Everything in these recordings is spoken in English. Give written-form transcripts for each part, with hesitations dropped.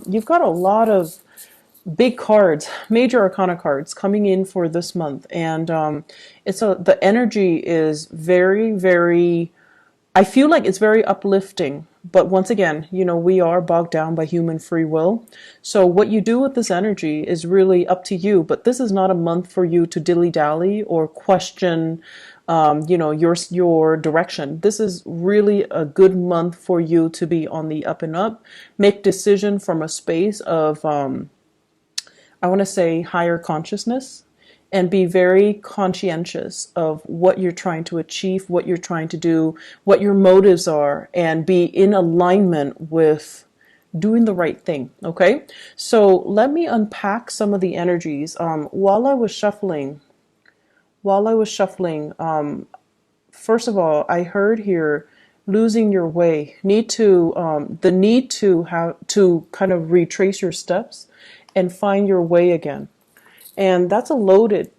you've got a lot of big cards, major arcana cards coming in for this month, and the energy is very, very. I feel like it's very uplifting, but once again, we are bogged down by human free will. So what you do with this energy is really up to you. But this is not a month for you to dilly dally or question, your direction. This is really a good month for you to be on the up and up, make decision from a space of I want to say higher consciousness, and be very conscientious of what you're trying to achieve, what you're trying to do, what your motives are, and be in alignment with doing the right thing. Okay, so let me unpack some of the energies. While I was shuffling, first of all, I heard here losing your way, the need to have to kind of retrace your steps and find your way again. And that's a loaded,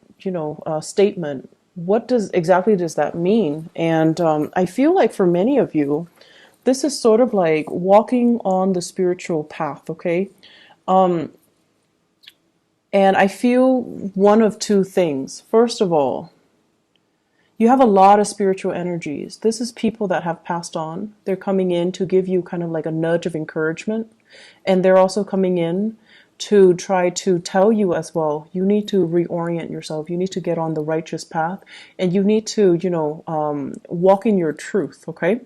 statement. What exactly does that mean? And I feel like for many of you, this is sort of like walking on the spiritual path, okay? And I feel one of two things. First of all, you have a lot of spiritual energies. This is people that have passed on. They're coming in to give you kind of like a nudge of encouragement. And they're also coming in to try to tell you as well, you need to reorient yourself. You need to get on the righteous path, and you need to, walk in your truth. Okay.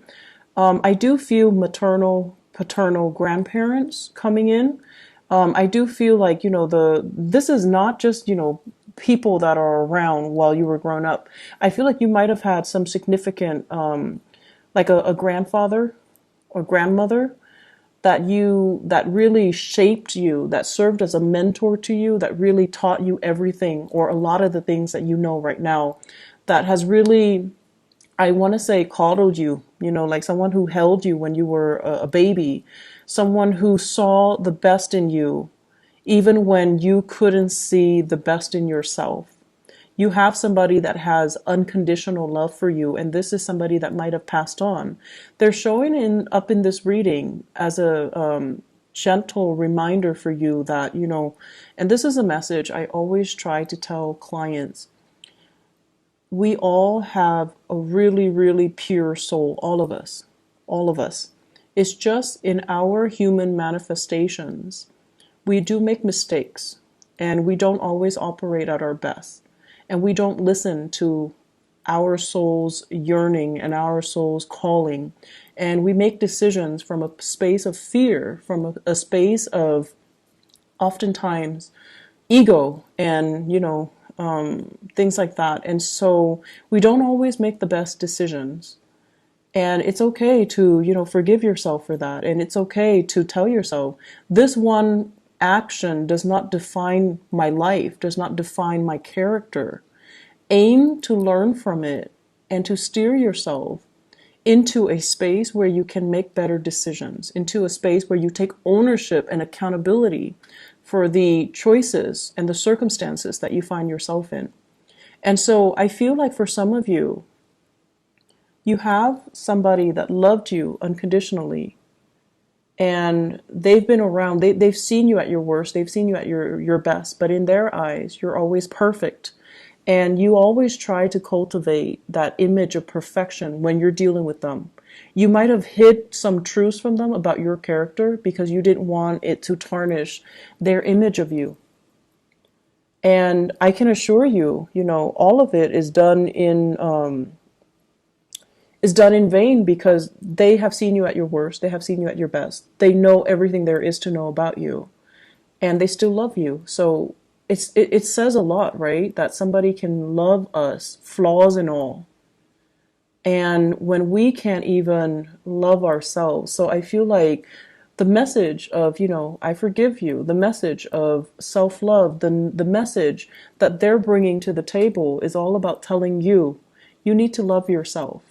I do feel maternal, paternal grandparents coming in. I do feel like, this is not just, people that are around while you were growing up. I feel like you might have had some significant, like a grandfather or grandmother that really shaped you, that served as a mentor to you, that really taught you everything or a lot of the things that you know right now, that has really, I want to say, coddled you, like someone who held you when you were a baby, someone who saw the best in you, even when you couldn't see the best in yourself. You have somebody that has unconditional love for you, and this is somebody that might have passed on. They're showing up in this reading as a gentle reminder for you that, and this is a message I always try to tell clients. We all have a really, really pure soul, all of us, all of us. It's just in our human manifestations, we do make mistakes, and we don't always operate at our best. And we don't listen to our soul's yearning and our soul's calling. And we make decisions from a space of fear, from a space of oftentimes ego and, things like that. And so we don't always make the best decisions. And it's okay to, forgive yourself for that. And it's okay to tell yourself, this one action does not define my life, does not define my character. Aim to learn from it and to steer yourself into a space where you can make better decisions, into a space where you take ownership and accountability for the choices and the circumstances that you find yourself in. And so I feel like for some of you, you have somebody that loved you unconditionally, and they've been around, they've seen you at your worst, they've seen you at your best, but in their eyes, you're always perfect. And you always try to cultivate that image of perfection when you're dealing with them. You might have hid some truths from them about your character because you didn't want it to tarnish their image of you. And I can assure you, all of it is done in vain, because they have seen you at your worst. They have seen you at your best. They know everything there is to know about you, and they still love you. So it says a lot, right? That somebody can love us, flaws and all. And when we can't even love ourselves. So I feel like the message of, I forgive you, the message of self-love, the message that they're bringing to the table is all about telling you, you need to love yourself.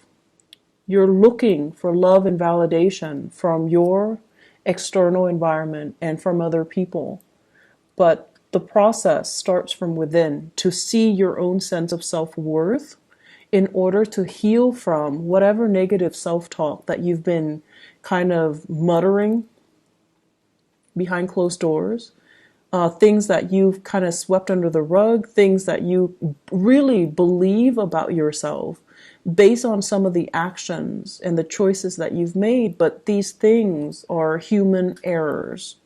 You're looking for love and validation from your external environment and from other people. But the process starts from within, to see your own sense of self-worth in order to heal from whatever negative self-talk that you've been kind of muttering behind closed doors, things that you've kind of swept under the rug, things that you really believe about yourself based on some of the actions and the choices that you've made. But these things are human errors.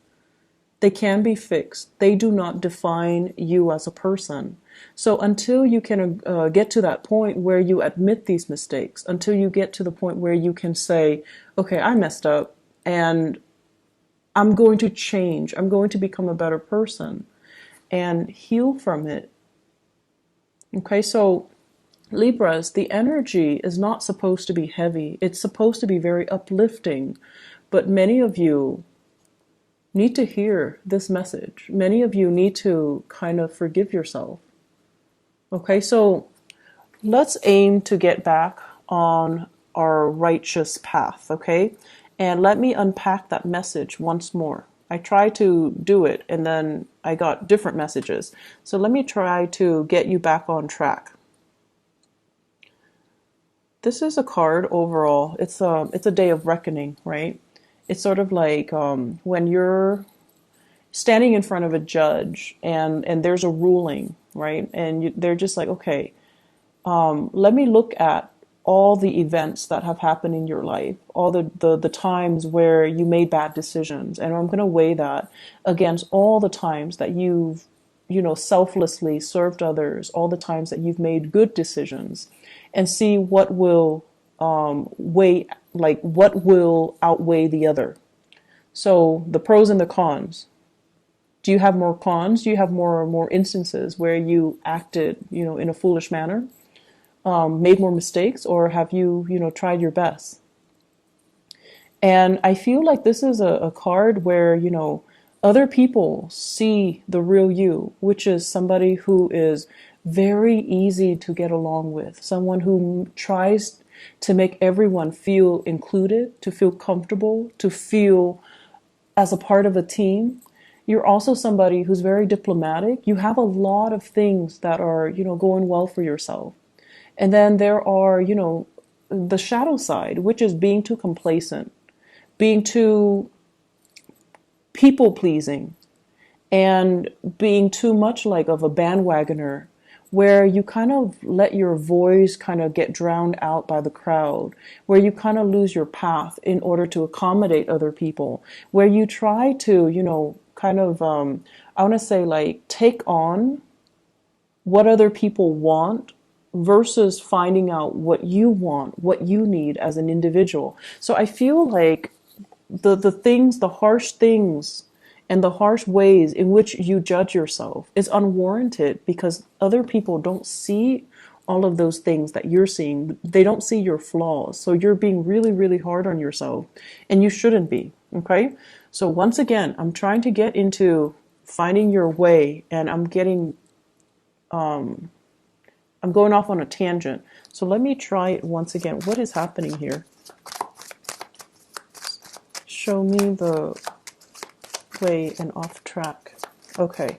They can be fixed. They do not define you as a person. So until you can get to that point where you admit these mistakes, until you get to the point where you can say, okay, I messed up and I'm going to change. I'm going to become a better person and heal from it. Okay, so Libras, the energy is not supposed to be heavy. It's supposed to be very uplifting. But many of you need to hear this message. Many of you need to kind of forgive yourself. Okay, so let's aim to get back on our righteous path, okay? And let me unpack that message once more. I tried to do it and then I got different messages. So let me try to get you back on track. This is a card overall. It's a day of reckoning, right? It's sort of like when you're standing in front of a judge and there's a ruling, right? And they're just like, okay, let me look at all the events that have happened in your life, all the times where you made bad decisions. And I'm going to weigh that against all the times that you've, selflessly served others, all the times that you've made good decisions, and see what will what will outweigh the other. So the pros and the cons. Do you have more cons? Do you have more instances where you acted, in a foolish manner? Made more mistakes, or have you, tried your best? And I feel like this is a card where, other people see the real you, which is somebody who is very easy to get along with, someone who tries to make everyone feel included, to feel comfortable, to feel as a part of a team. You're also somebody who's very diplomatic. You have a lot of things that are, going well for yourself. And then there are, the shadow side, which is being too complacent, being too people pleasing, and being too much like of a bandwagoner, where you kind of let your voice kind of get drowned out by the crowd, where you kind of lose your path in order to accommodate other people, where you try to, kind of, I want to say like take on what other people want versus finding out what you want, what you need as an individual. So I feel like the things, the harsh things and the harsh ways in which you judge yourself is unwarranted, because other people don't see all of those things that you're seeing. They don't see your flaws. So you're being really, really hard on yourself, and you shouldn't be. Okay. So once again, I'm trying to get into finding your way, and I'm going off on a tangent. So let me try it once again. What is happening here? Show me the way and off track. Okay.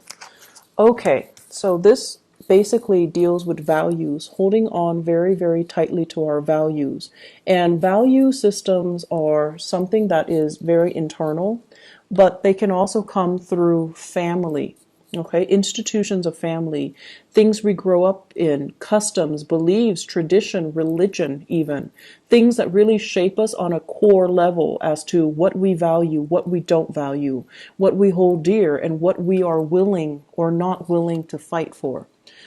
So this basically deals with values, holding on very, very tightly to our values. And value systems are something that is very internal, but they can also come through family. Okay, institutions of family, things we grow up in, customs, beliefs, tradition, religion, even things that really shape us on a core level as to what we value, what we don't value, what we hold dear, and what we are willing or not willing to fight for.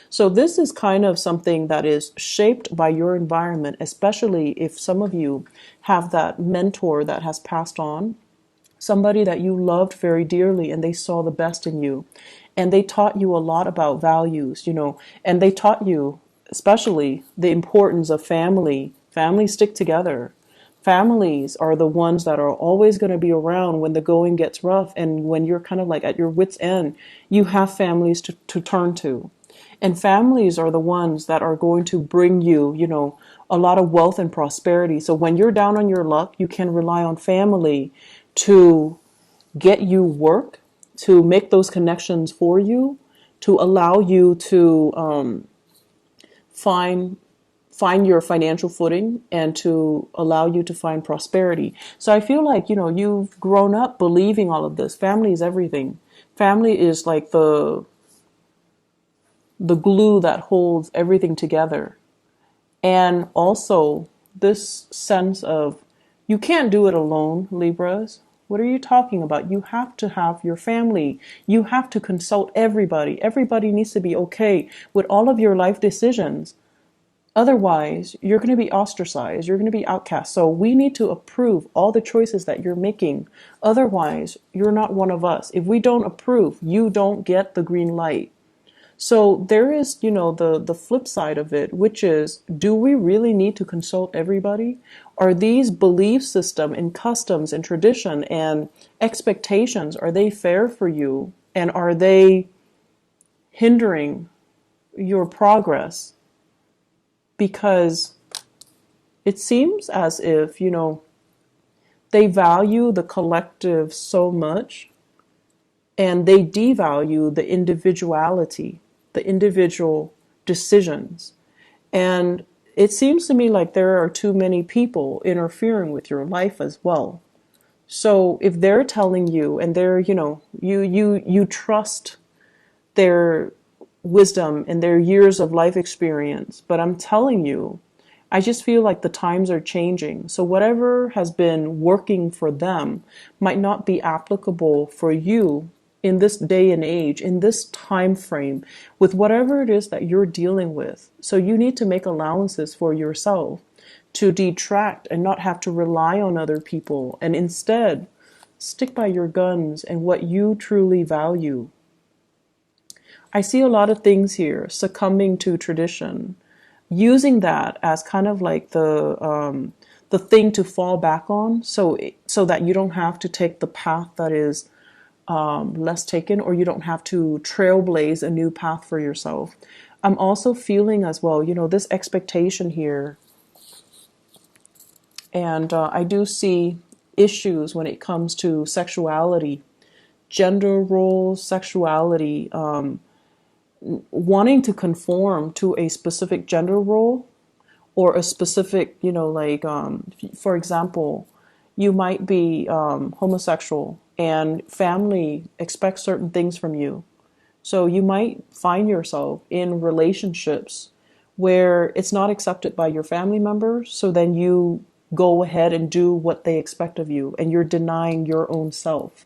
So this is kind of something that is shaped by your environment, especially if some of you have that mentor that has passed on, somebody that you loved very dearly and they saw the best in you. And they taught you a lot about values, and they taught you especially the importance of family. Families stick together. Families are the ones that are always going to be around when the going gets rough, and when you're kind of like at your wit's end, you have families to turn to. And families are the ones that are going to bring you, a lot of wealth and prosperity. So when you're down on your luck, you can rely on family to get you work, to make those connections for you, to allow you to find find your financial footing and to allow you to find prosperity. So I feel like, you've grown up believing all of this. Family is everything. Family is like the glue that holds everything together. And also this sense of you can't do it alone, Libras. What are you talking about? You have to have your family. You have to consult everybody. Everybody needs to be okay with all of your life decisions. Otherwise, you're going to be ostracized. You're going to be outcast. So we need to approve all the choices that you're making. Otherwise, you're not one of us. If we don't approve, you don't get the green light. So there is, the flip side of it, which is, do we really need to consult everybody? Are these belief system and customs and tradition and expectations, are they fair for you? And are they hindering your progress? Because it seems as if, they value the collective so much and they devalue the individuality, the individual decisions. And it seems to me like there are too many people interfering with your life as well. So if they're telling you and they're, you trust their wisdom and their years of life experience, but I'm telling you, I just feel like the times are changing. So whatever has been working for them might not be applicable for you in this day and age, in this time frame, with whatever it is that you're dealing with. So you need to make allowances for yourself to detract and not have to rely on other people, and instead stick by your guns and what you truly value. I see a lot of things here, succumbing to tradition, using that as kind of like the thing to fall back on, so that you don't have to take the path that is less taken, or you don't have to trailblaze a new path for yourself. I'm also feeling as well, this expectation here, and I do see issues when it comes to sexuality, gender roles, sexuality, wanting to conform to a specific gender role or a specific, for example, you might be homosexual and family expects certain things from you. So you might find yourself in relationships where it's not accepted by your family members. So then you go ahead and do what they expect of you, and you're denying your own self,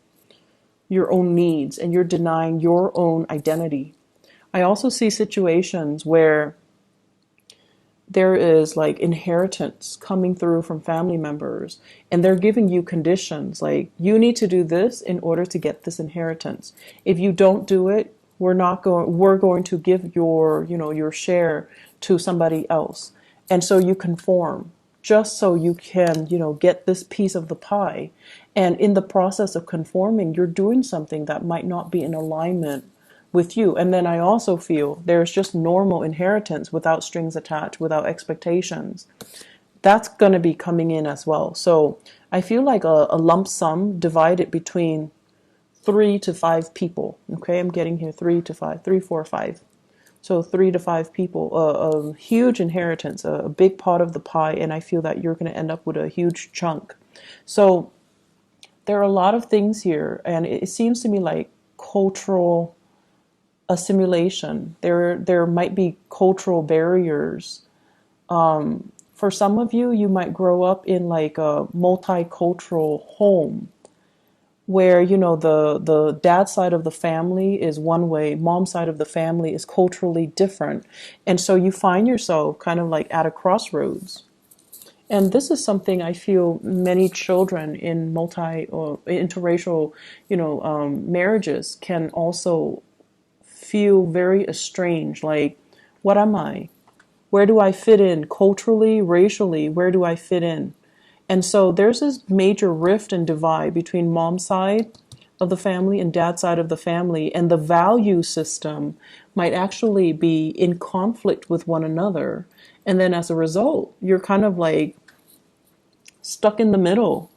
your own needs, and you're denying your own identity. I also see situations where there is like inheritance coming through from family members, and they're giving you conditions like, you need to do this in order to get this inheritance. If you don't do it, we're going to give your share to somebody else. And so you conform just so you can, get this piece of the pie. And in the process of conforming, you're doing something that might not be in alignment with you. And then I also feel there's just normal inheritance without strings attached, without expectations. That's going to be coming in as well. So I feel like a lump sum divided between 3 to 5 people. Okay, I'm getting here 3 to 5, 3, 4, 5. So 3 to 5 people, a huge inheritance, a big part of the pie. And I feel that you're going to end up with a huge chunk. So there are a lot of things here. And it seems to me like cultural assimilation. There might be cultural barriers. For some of you, you might grow up in like a multicultural home where, the dad side of the family is one way, mom side of the family is culturally different. And so you find yourself kind of like at a crossroads. And this is something I feel many children in or interracial, marriages can also feel very estranged. Like, what am I? Where do I fit in culturally, racially? Where do I fit in? And so there's this major rift and divide between mom's side of the family and dad's side of the family. And the value system might actually be in conflict with one another. And then as a result, you're kind of like stuck in the middle.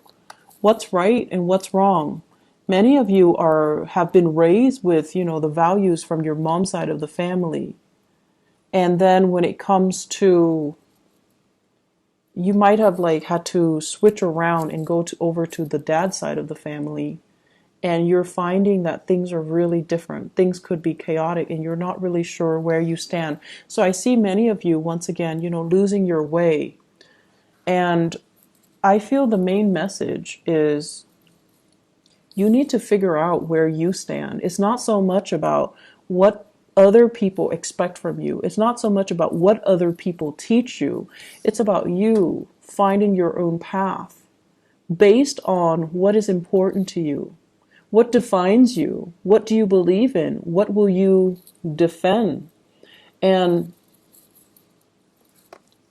What's right and what's wrong? Many of you have been raised with, the values from your mom's side of the family. And then when it comes to you might have like had to switch around and go to over to the dad side of the family, and you're finding that things are really different. Things could be chaotic and you're not really sure where you stand. So I see many of you, once again, losing your way. And I feel the main message is you need to figure out where you stand. It's not so much about what other people expect from you. It's not so much about what other people teach you. It's about you finding your own path based on what is important to you. What defines you? What do you believe in? What will you defend? And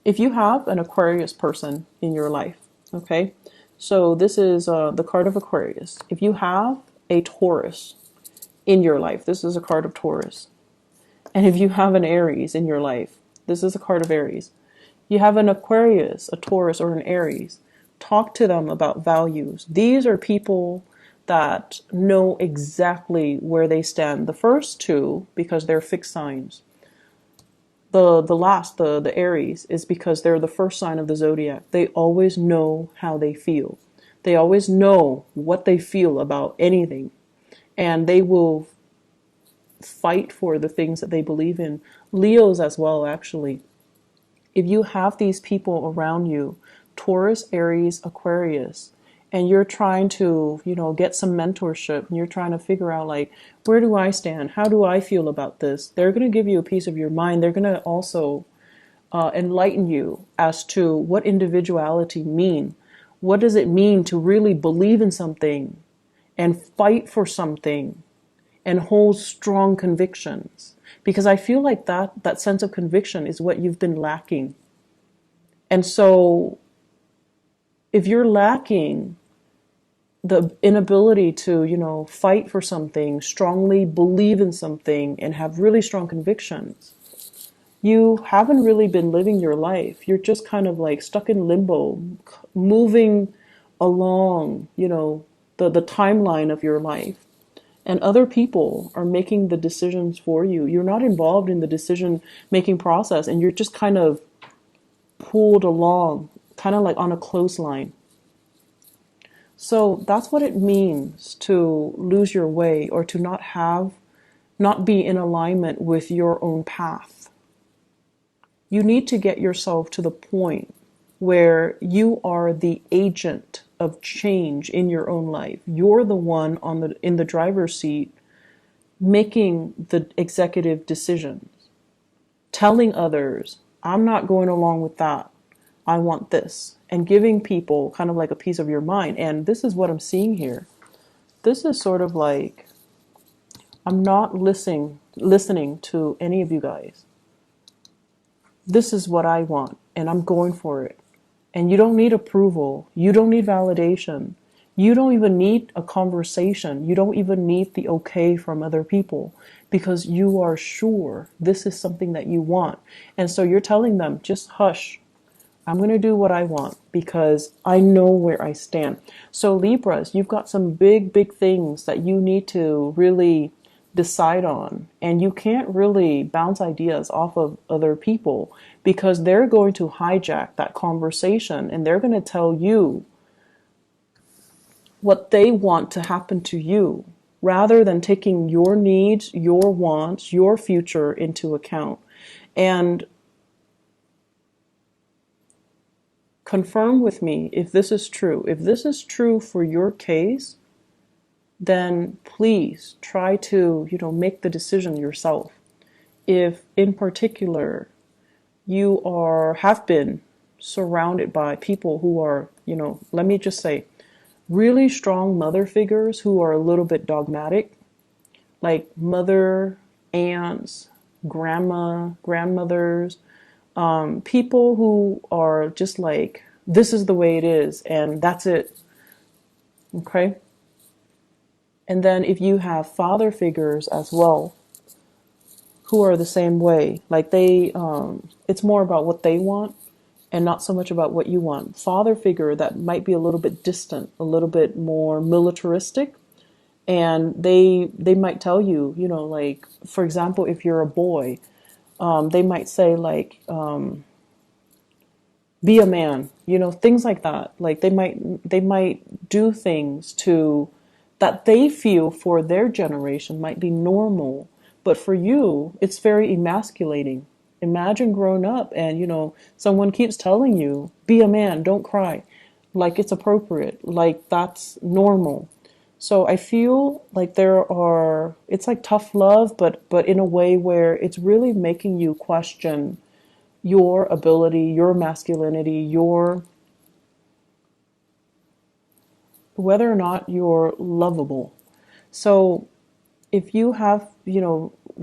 if you have an Aquarius person in your life, okay, so this is the card of Aquarius. If you have a Taurus in your life, this is a card of Taurus. And if you have an Aries in your life, this is a card of Aries. You have an Aquarius, a Taurus, or an Aries. Talk to them about values. These are people that know exactly where they stand. The first two, because they're fixed signs. The Aries, is because they're the first sign of the zodiac. They always know how they feel. They always know what they feel about anything. And they will fight for the things that they believe in. Leos as well, actually. If you have these people around you, Taurus, Aries, Aquarius, and you're trying to, get some mentorship, and you're trying to figure out, like, where do I stand? How do I feel about this? They're going to give you a piece of your mind. They're going to also enlighten you as to what individuality mean. What does it mean to really believe in something and fight for something and hold strong convictions? Because I feel like that sense of conviction is what you've been lacking. And so if you're lacking the inability to, fight for something, strongly believe in something, and have really strong convictions, you haven't really been living your life. You're just kind of like stuck in limbo, moving along, the timeline of your life. And other people are making the decisions for you. You're not involved in the decision-making process, and you're just kind of pulled along, kind of like on a clothesline. So that's what it means to lose your way, or to not be in alignment with your own path. You need to get yourself to the point where you are the agent of change in your own life. You're the one in the driver's seat making the executive decisions, telling others, I'm not going along with that. I want this, and giving people kind of like a piece of your mind. And this is what I'm seeing here. This is sort of like, I'm not listening to any of you guys. This is what I want, and I'm going for it. And you don't need approval. You don't need validation. You don't even need a conversation. You don't even need the okay from other people, because you are sure this is something that you want. And so you're telling them, just hush. I'm going to do what I want because I know where I stand. So Libras, you've got some big, big things that you need to really decide on. And you can't really bounce ideas off of other people, because they're going to hijack that conversation and they're going to tell you what they want to happen to you, rather than taking your needs, your wants, your future into account. And confirm with me if this is true. If this is true for your case, then please try to, make the decision yourself. If in particular you have been surrounded by people who are, let me just say, really strong mother figures who are a little bit dogmatic, like mother, aunts, grandmothers, people who are just like, this is the way it is and that's it. Okay? And then if you have father figures as well, who are the same way, like it's more about what they want and not so much about what you want. Father figure that might be a little bit distant, a little bit more militaristic, and they might tell you, like, for example, if you're a boy, they might say like, be a man, things like that. Like they might do things to that they feel for their generation might be normal, but for you it's very emasculating. Imagine growing up and someone keeps telling you, be a man, don't cry, like it's appropriate, like that's normal. So I feel like it's like tough love, but in a way where it's really making you question your ability, your masculinity, your whether or not you're lovable. So if you have,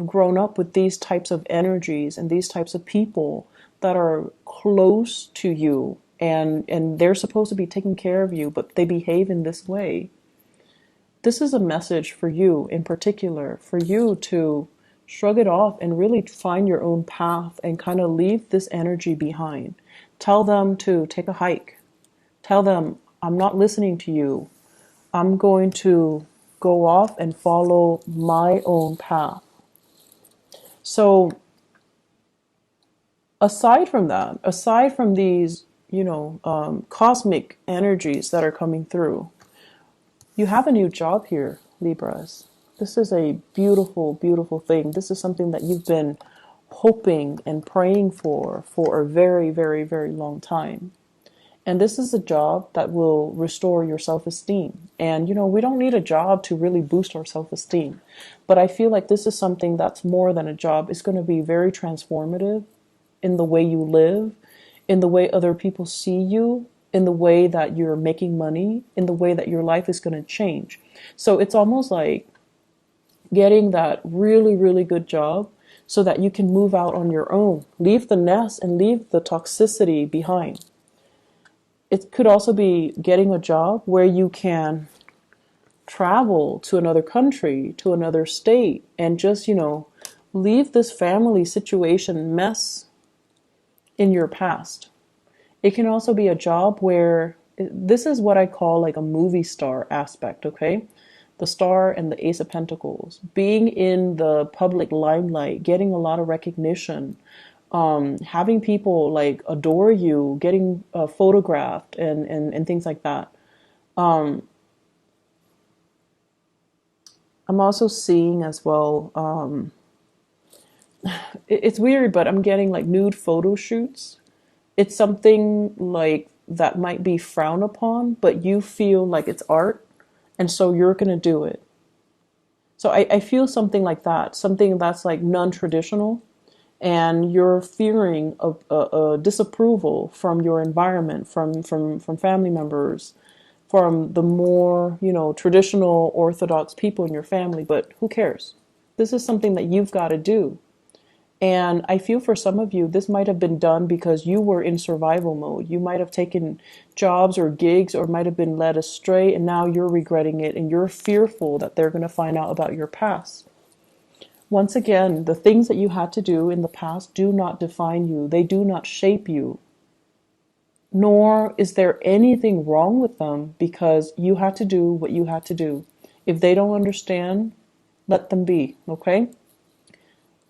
grown up with these types of energies and these types of people that are close to you and they're supposed to be taking care of you, but they behave in this way, this is a message for you in particular, for you to shrug it off and really find your own path and kind of leave this energy behind. Tell them to take a hike. Tell them, I'm not listening to you. I'm going to go off and follow my own path. So aside from that, aside from these, cosmic energies that are coming through, you have a new job here, Libras. This is a beautiful, beautiful thing. This is something that you've been hoping and praying for a very, very, very long time. And this is a job that will restore your self-esteem. And, we don't need a job to really boost our self-esteem. But I feel like this is something that's more than a job. It's going to be very transformative in the way you live, in the way other people see you, in the way that you're making money, in the way that your life is going to change. So it's almost like getting that really, really good job so that you can move out on your own, leave the nest and leave the toxicity behind. It could also be getting a job where you can travel to another country, to another state, and just, leave this family situation mess in your past. It can also be a job where this is what I call like a movie star aspect, okay? The star and the Ace of Pentacles, being in the public limelight, getting a lot of recognition, having people like adore you, getting photographed and things like that. I'm also seeing as well, it's weird, but I'm getting like nude photo shoots. It's something like that might be frowned upon, but you feel like it's art, and so you're going to do it. So I feel something like that, something that's like non-traditional, and you're fearing a disapproval from your environment, from family members, from the more, traditional Orthodox people in your family, but who cares? This is something that you've got to do. And I feel for some of you, this might have been done because you were in survival mode. You might have taken jobs or gigs or might have been led astray, and now you're regretting it and you're fearful that they're going to find out about your past. Once again, the things that you had to do in the past do not define you. They do not shape you. Nor is there anything wrong with them because you had to do what you had to do. If they don't understand, let them be, okay?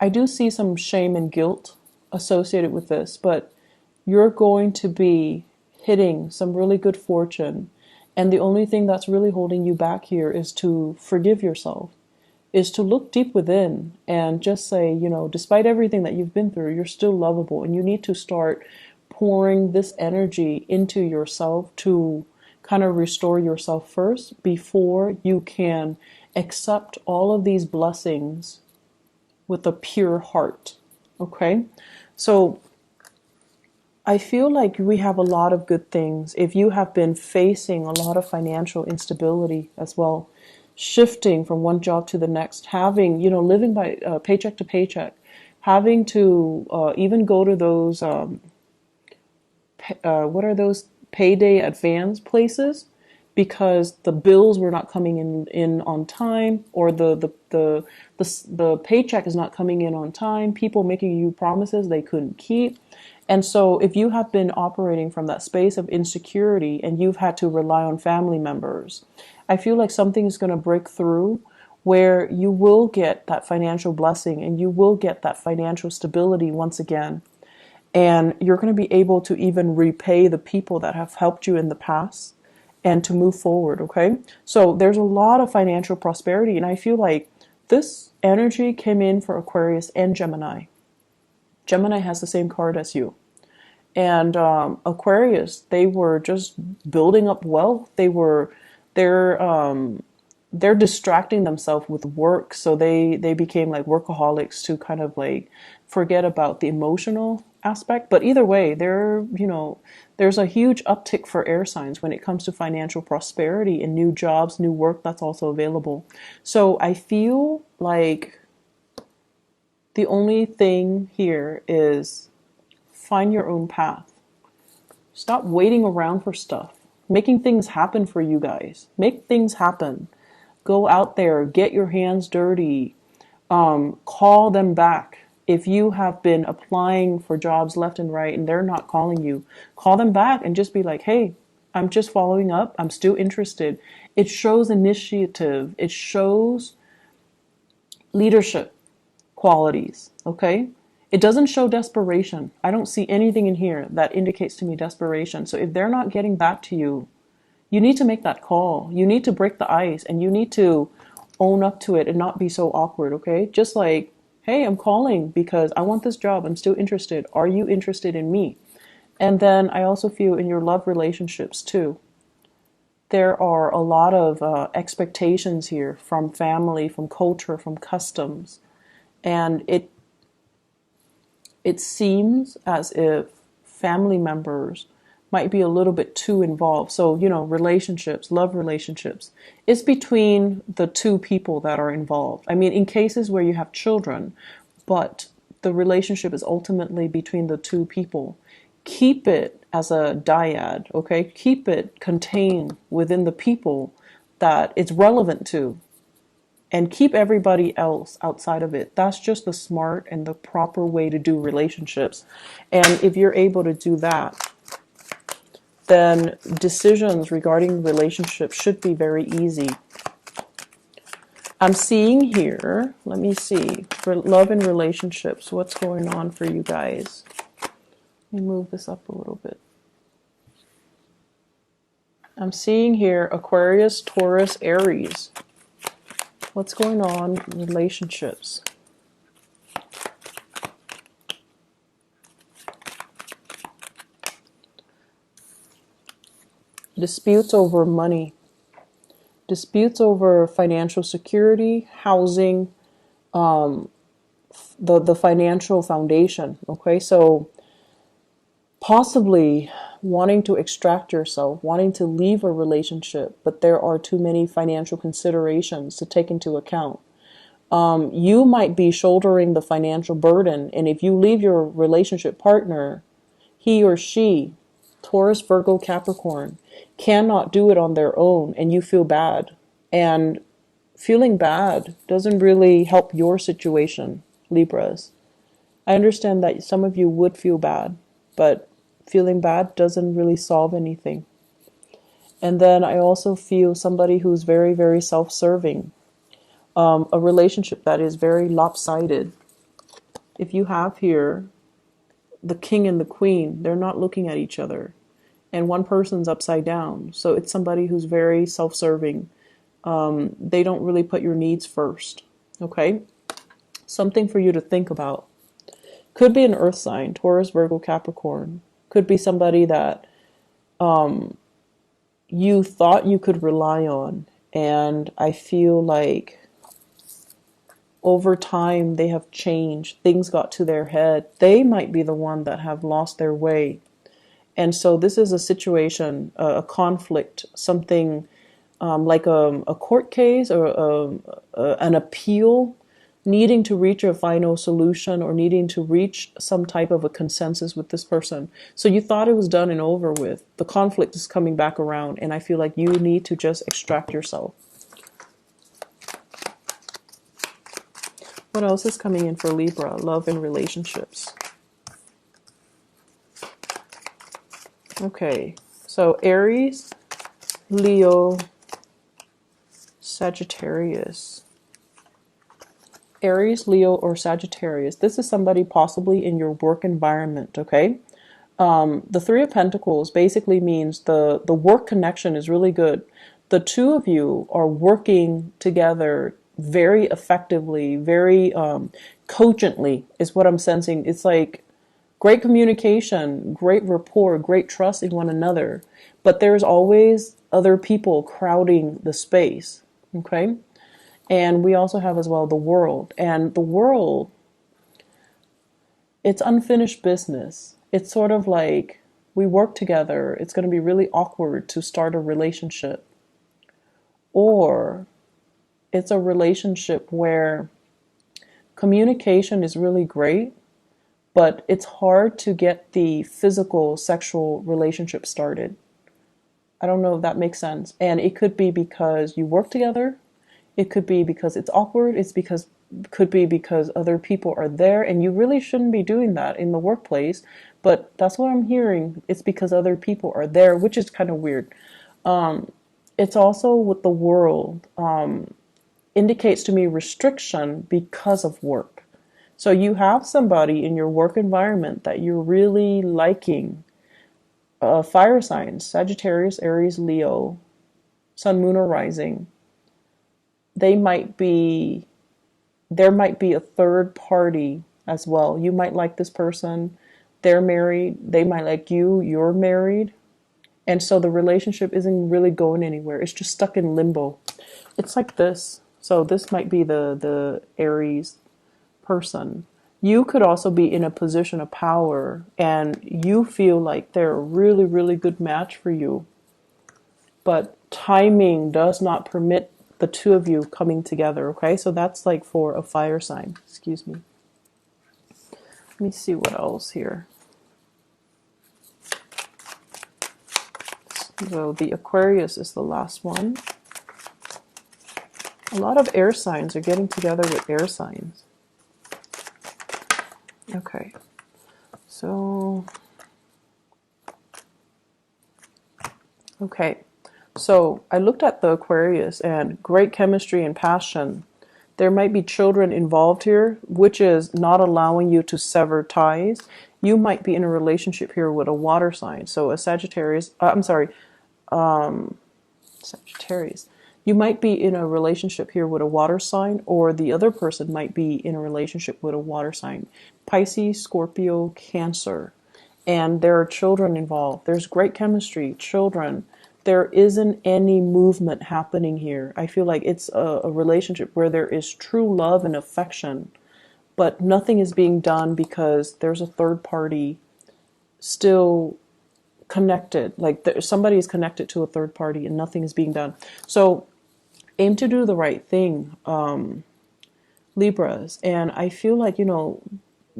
I do see some shame and guilt associated with this, but you're going to be hitting some really good fortune. And the only thing that's really holding you back here is to forgive yourself, is to look deep within and just say, despite everything that you've been through, you're still lovable. And you need to start pouring this energy into yourself to kind of restore yourself first before you can accept all of these blessings with a pure heart. Okay? So I feel like we have a lot of good things. If you have been facing a lot of financial instability as well, shifting from one job to the next, having, living by paycheck to paycheck, having to even go to those, what are those payday advance places? Because the bills were not coming in on time, or the paycheck is not coming in on time. People making you promises they couldn't keep. And so if you have been operating from that space of insecurity and you've had to rely on family members, I feel like something is going to break through where you will get that financial blessing and you will get that financial stability once again. And you're going to be able to even repay the people that have helped you in the past and to move forward, okay? So there's a lot of financial prosperity, and I feel like this energy came in for Aquarius and Gemini. Gemini has the same card as you. And Aquarius, they were just building up wealth. They're distracting themselves with work, so they became like workaholics to kind of like forget about the emotional aspect. But either way, there's a huge uptick for air signs when it comes to financial prosperity and new jobs, new work that's also available. So I feel like the only thing here is find your own path. Stop waiting around for stuff. Making things happen for you guys. Make things happen. Go out there, get your hands dirty. Call them back. If you have been applying for jobs left and right and they're not calling you, call them back and just be like, hey, I'm just following up. I'm still interested. It shows initiative. It shows leadership qualities, okay? It doesn't show desperation. I don't see anything in here that indicates to me desperation. So if they're not getting back to you, you need to make that call. You need to break the ice and you need to own up to it and not be so awkward, okay? Just like, hey, I'm calling because I want this job. I'm still interested. Are you interested in me? And then I also feel in your love relationships too. There are a lot of expectations here from family, from culture, from customs. And it seems as if family members might be a little bit too involved. So, relationships, love relationships, it's between the two people that are involved. I mean, in cases where you have children, but the relationship is ultimately between the two people. Keep it as a dyad, okay? Keep it contained within the people that it's relevant to. And keep everybody else outside of it. That's just the smart and the proper way to do relationships. And if you're able to do that, then decisions regarding relationships should be very easy. I'm seeing here, let me see, for love and relationships, what's going on for you guys? Let me move this up a little bit. I'm seeing here Aquarius, Taurus, Aries. What's going on in relationships? Disputes over money. Disputes over financial security, housing, the financial foundation. Okay, so possibly wanting to extract yourself, wanting to leave a relationship, but there are too many financial considerations to take into account. You might be shouldering the financial burden, and if you leave your relationship partner, he or she, Taurus, Virgo, Capricorn, cannot do it on their own, and you feel bad. And feeling bad doesn't really help your situation, Libras. I understand that some of you would feel bad, but feeling bad doesn't really solve anything. And then I also feel somebody who's very, very self-serving. A relationship that is very lopsided. If you have here the king and the queen, they're not looking at each other. And one person's upside down. So it's somebody who's very self-serving. They don't really put your needs first. Okay? Something for you to think about. Could be an earth sign, Taurus, Virgo, Capricorn. Could be somebody that you thought you could rely on. And I feel like over time they have changed. Things got to their head. They might be the one that have lost their way. And so this is a situation, a conflict, something like a court case or an appeal, needing to reach a final solution or needing to reach some type of a consensus with this person. So you thought it was done and over with. The conflict is coming back around, and I feel like you need to just extract yourself. What else is coming in for Libra? Love and relationships. Okay, so Aries, Leo, Sagittarius. Aries, Leo, or Sagittarius. This is somebody possibly in your work environment, okay? The Three of Pentacles basically means the work connection is really good. The two of you are working together very effectively, very cogently is what I'm sensing. It's like great communication, great rapport, great trust in one another. But there's always other people crowding the space, okay? And we also have as well the world. And the world, it's unfinished business. It's sort of like we work together. It's going to be really awkward to start a relationship. Or it's a relationship where communication is really great, but it's hard to get the physical sexual relationship started. I don't know if that makes sense. And it could be because you work together. It could be because it's awkward. Could be because other people are there, and you really shouldn't be doing that in the workplace. But that's what I'm hearing. It's because other people are there, which is kind of weird. It's also with the world, indicates to me restriction because of work. So you have somebody in your work environment that you're really liking. Fire signs, Sagittarius, Aries, Leo, Sun, Moon, or Rising. There might be a third party as well. You might like this person. They're married. They might like you. You're married. And so the relationship isn't really going anywhere. It's just stuck in limbo. It's like this. So this might be the Aries person. You could also be in a position of power and you feel like they're a really, really good match for you. But timing does not permit the two of you coming together, okay? So that's like for a fire sign. Excuse me. Let me see what else here. So the Aquarius is the last one. A lot of air signs are getting together with air signs. Okay. So, okay. So I looked at the Aquarius and great chemistry and passion. There might be children involved here, which is not allowing you to sever ties. You might be in a relationship here with a water sign. So a Sagittarius, Sagittarius. You might be in a relationship here with a water sign, or the other person might be in a relationship with a water sign. Pisces, Scorpio, Cancer. And there are children involved. There's great chemistry, children. There isn't any movement happening here. I feel like it's a relationship where there is true love and affection, but nothing is being done because there's a third party still connected. Like somebody is connected to a third party and nothing is being done. So aim to do the right thing, Libras. And I feel like,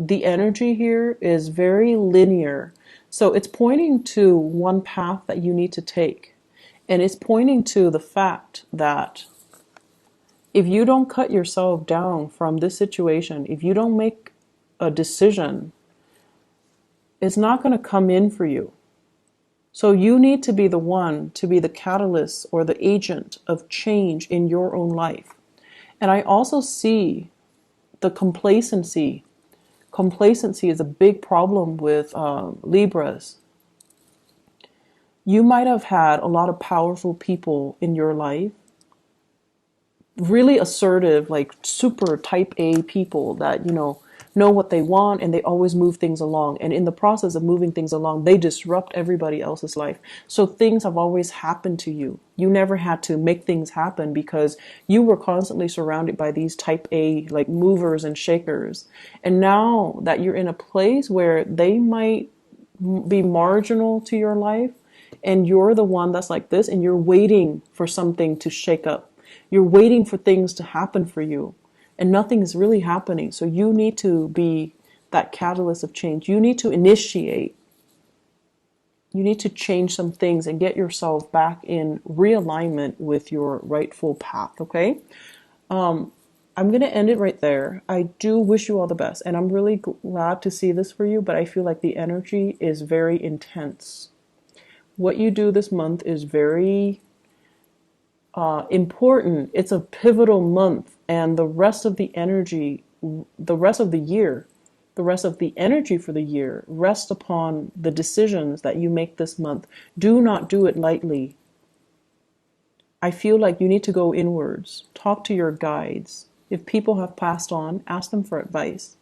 the energy here is very linear. So it's pointing to one path that you need to take. And it's pointing to the fact that if you don't cut yourself down from this situation, if you don't make a decision, it's not going to come in for you. So you need to be the one to be the catalyst or the agent of change in your own life. And I also see the complacency. Complacency is a big problem with Libras. You might have had a lot of powerful people in your life, really assertive, like super type A people that, know what they want and they always move things along. And in the process of moving things along, they disrupt everybody else's life. So things have always happened to you. You never had to make things happen because you were constantly surrounded by these type A, like movers and shakers. And now that you're in a place where they might be marginal to your life, and you're the one that's like this, and you're waiting for something to shake up. You're waiting for things to happen for you, and nothing is really happening. So you need to be that catalyst of change. You need to initiate. You need to change some things and get yourself back in realignment with your rightful path, okay? I'm going to end it right there. I do wish you all the best, and I'm really glad to see this for you, but I feel like the energy is very intense. What you do this month is very important. It's a pivotal month, and the rest of the energy, the rest of the year, the rest of the energy for the year rests upon the decisions that you make this month. Do not do it lightly. I feel like you need to go inwards. Talk to your guides. If people have passed on, ask them for advice.